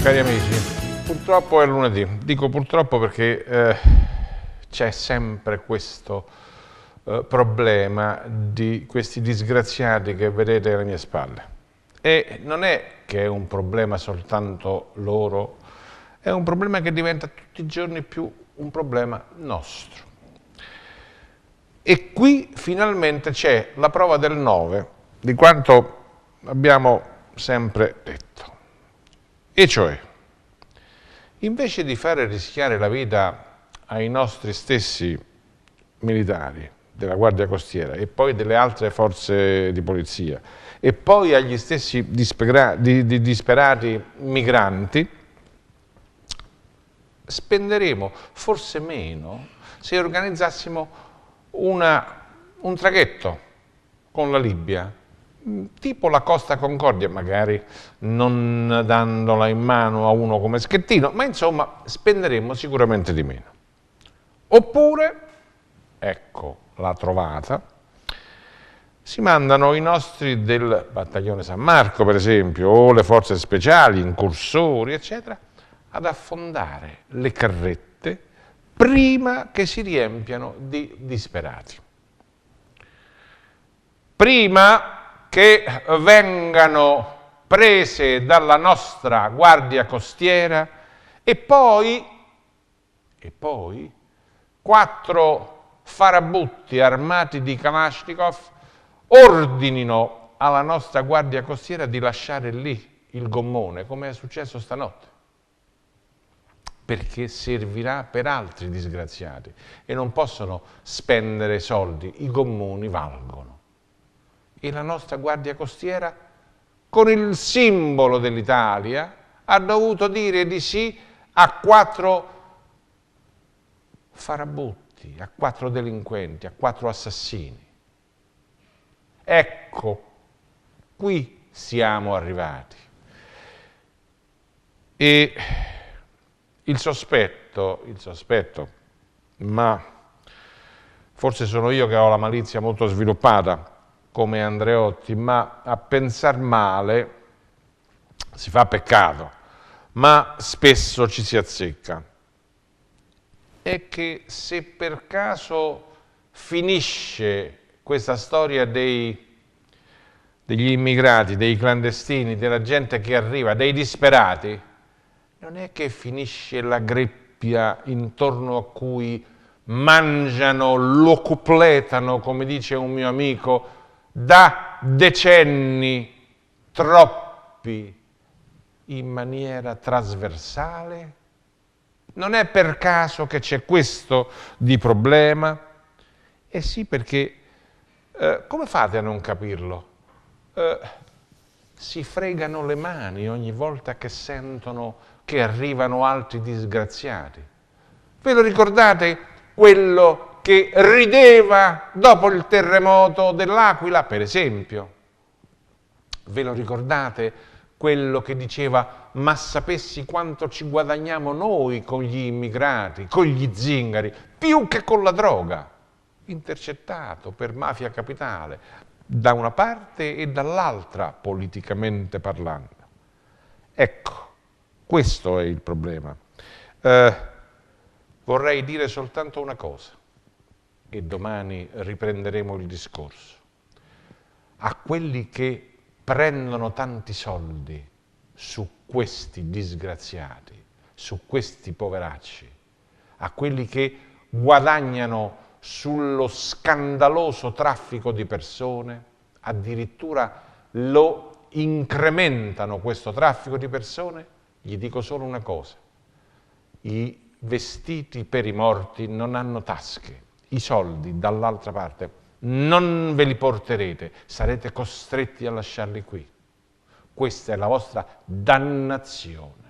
Cari amici, purtroppo è lunedì. Dico purtroppo perché c'è sempre questo problema di questi disgraziati che vedete alle mie spalle. E non è che è un problema soltanto loro, è un problema che diventa tutti i giorni più un problema nostro. E qui finalmente c'è la prova del 9 di quanto abbiamo sempre detto. E cioè, invece di fare rischiare la vita ai nostri stessi militari della Guardia Costiera e poi delle altre forze di polizia e poi agli stessi disperati migranti, spenderemo forse meno se organizzassimo un traghetto con la Libia, tipo la Costa Concordia, magari non dandola in mano a uno come Schettino, ma insomma spenderemo sicuramente di meno. Oppure, ecco la trovata, si mandano i nostri del battaglione San Marco, per esempio, o le forze speciali, incursori, eccetera, ad affondare le carrette prima che si riempiano di disperati. Prima che vengano prese dalla nostra Guardia Costiera e poi 4 farabutti armati di Kalashnikov ordinino alla nostra Guardia Costiera di lasciare lì il gommone, come è successo stanotte, perché servirà per altri disgraziati e non possono spendere soldi, i gommoni valgono. E la nostra Guardia Costiera, con il simbolo dell'Italia, ha dovuto dire di sì a 4 farabutti, a 4 delinquenti, a 4 assassini. Ecco, qui siamo arrivati. E il sospetto, ma forse sono io che ho la malizia molto sviluppata, come Andreotti, ma a pensar male si fa peccato, ma spesso ci si azzecca. È che se per caso finisce questa storia degli immigrati, dei clandestini, della gente che arriva, dei disperati, non è che finisce la greppia intorno a cui mangiano, lo cupletano, come dice un mio amico, da decenni troppi in maniera trasversale? Non è per caso che c'è questo di problema? Eh sì, perché come fate a non capirlo? Si fregano le mani ogni volta che sentono che arrivano altri disgraziati. Ve lo ricordate quello che rideva dopo il terremoto dell'Aquila, per esempio? Ve lo ricordate quello che diceva: ma sapessi quanto ci guadagniamo noi con gli immigrati, con gli zingari, più che con la droga? Intercettato per mafia capitale, da una parte e dall'altra politicamente parlando. Ecco, questo è il problema. Vorrei dire soltanto una cosa, e domani riprenderemo il discorso. A quelli che prendono tanti soldi su questi disgraziati, su questi poveracci, a quelli che guadagnano sullo scandaloso traffico di persone, addirittura lo incrementano questo traffico di persone, gli dico solo una cosa: i vestiti per i morti non hanno tasche, i soldi dall'altra parte non ve li porterete, sarete costretti a lasciarli qui. Questa è la vostra dannazione.